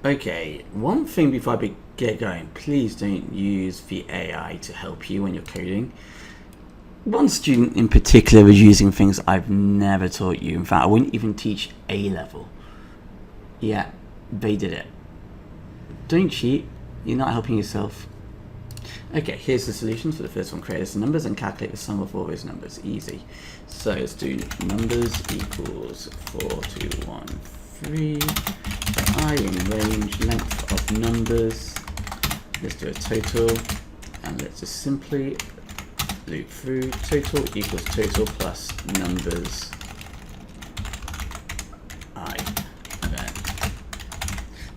Okay, one thing before I get going, please don't use the AI to help you when you're coding. One student in particular was using things I've never taught you. In fact, I wouldn't even teach A level. Yeah, they did it. Don't cheat. You're not helping yourself. Okay, here's the solutions for the first one. Create a list of numbers and calculate the sum of all those numbers. Easy. So let's do numbers equals 4213. I in range, length of numbers. Let's do a total, and let's just simply loop through. Total equals total plus numbers I. And then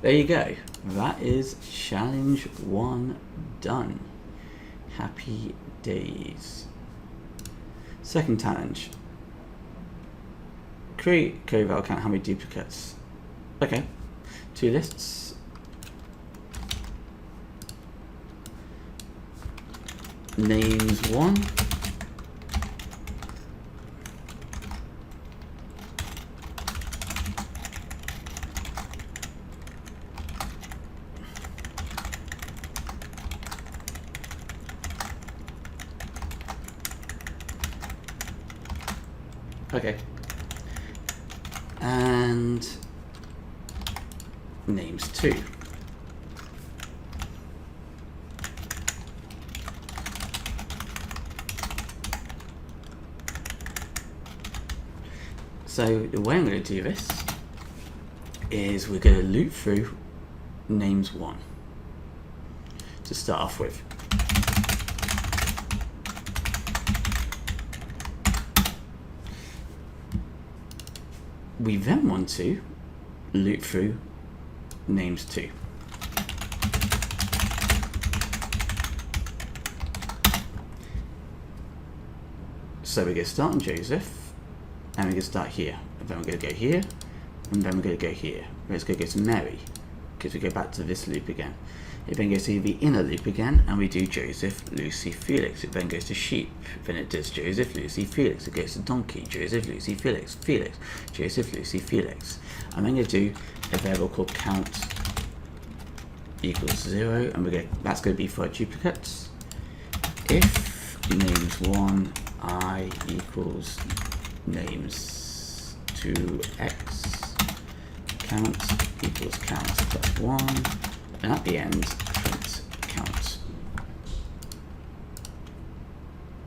there you go. That is challenge 1 done. Happy days. Second challenge. Create code that will count how many duplicates. Okay. 2 lists. Names 1. Okay. And names 2. So the way I'm going to do this is we're going to loop through names 1 to start off with. We then want to loop through names 2. So we're going to start on Joseph, and we're going to start here, and then we're going to go here, and then we're going to go here. Let's go to Mary, because we go back to this loop again. It then goes to the inner loop again, and we do Joseph, Lucy, Felix. It then goes to sheep, then it does Joseph, Lucy, Felix. It goes to donkey, Joseph, Lucy, Felix, Felix, Joseph, Lucy, Felix. I'm then going to do a variable called count equals 0, and that's going to be for our duplicates. If names 1 I equals names 2x, count equals count plus 1, and at the end print count.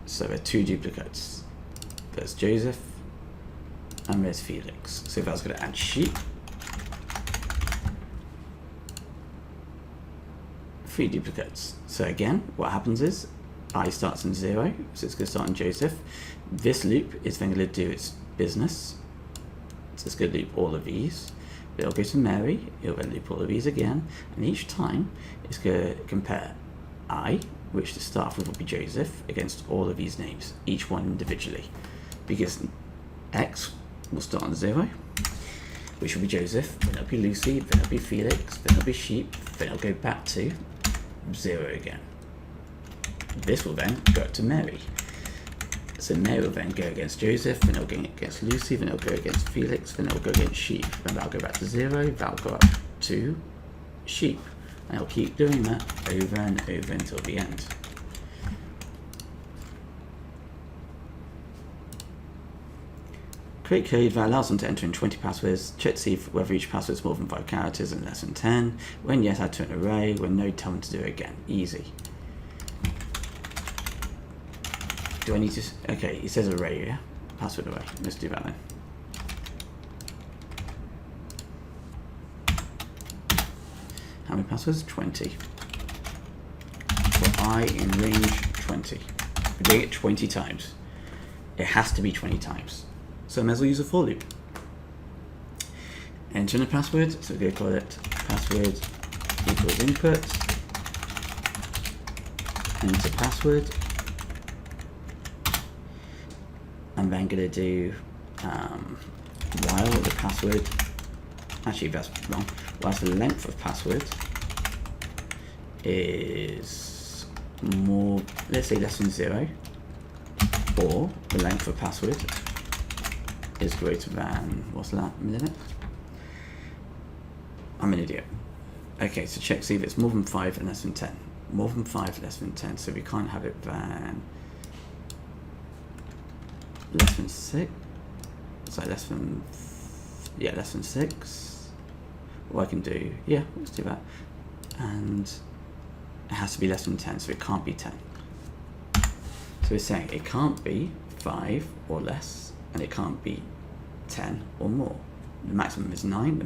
So there are 2 duplicates. There's Joseph and there's Felix. So if I was going to add sheep, 3 duplicates. So again, what happens is I starts in 0, so it's going to start on Joseph. This loop is then going to do its business. So it's going to loop all of these. It'll go to Mary, it'll then loop all of these again, and each time it's going to compare I, which to start with will be Joseph, against all of these names, each one individually. Because X will start on 0, which will be Joseph, then it'll be Lucy, then it'll be Felix, then it'll be sheep, then it'll go back to 0 again. This will then go up to Mary. So Mary will then go against Joseph, then it'll go against Lucy, then it'll go against Felix, then it'll go against sheep. Then that'll go back to 0, that'll go up to sheep. And it'll keep doing that over and over until the end. Create code that allows them to enter in 20 passwords. Check to see whether each password is more than 5 characters and less than 10. When yes, add to an array. When no, tell them to do it again. Easy. Do I need to... Okay, it says array, yeah? Password array. Let's do that then. How many passwords? 20. For I in range 20. We're doing it 20 times. It has to be 20 times. So I may as well use a for loop. Enter in a password, so we're going to call it password equals input. Enter password. I'm then going to do while the password, actually that's wrong, whilst the length of password is more, let's say less than 0, or the length of password is greater than, what's that limit? I'm an idiot. Okay, so check, see if it's more than 5 and less than 10. More than 5, less than 10, so we can't have it than less than 6. So less than, yeah, less than 6. What I can do, yeah, let's do that. And it has to be less than 10, so it can't be 10. So we're saying it can't be 5 or less, and it can't be 10 or more. The maximum is 9,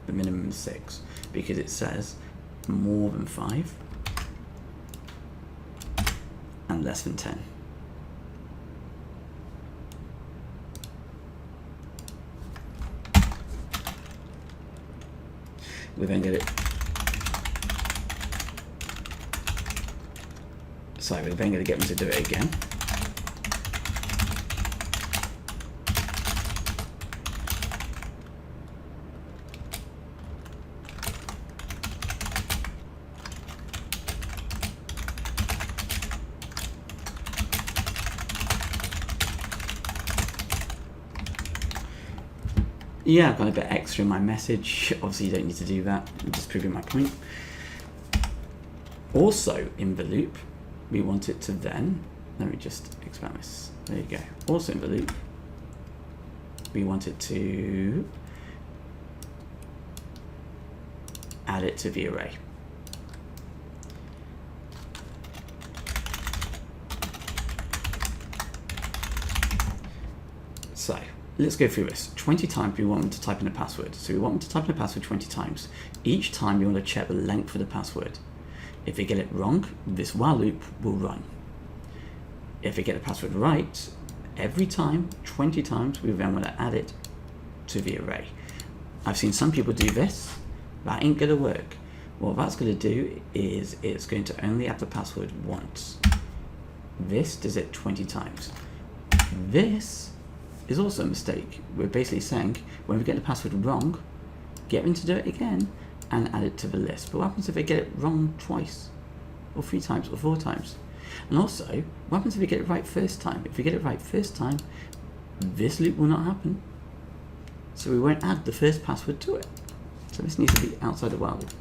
the minimum is 6, because it says more than 5 and less than 10. We then get it. So we're then going to get them to do it again. Yeah, I've got a bit extra in my message. Obviously you don't need to do that. I'm just proving my point. Also in the loop, we want it to then, let me just expand this. There you go. Also in the loop, we want it to add it to the array. So let's go through this. 20 times we want them to type in a password. So we want them to type in a password 20 times. Each time you want to check the length of the password. If they get it wrong, this while loop will run. If they get the password right, every time, 20 times, we then want to add it to the array. I've seen some people do this. That ain't going to work. What that's going to do is it's going to only add the password once. This does it 20 times. This is also a mistake. We're basically saying when we get the password wrong, get them to do it again and add it to the list. But what happens if they get it wrong twice or 3 times or 4 times? And also, what happens if we get it right first time? If we get it right first time, this loop will not happen. So we won't add the first password to it. So this needs to be outside the while loop.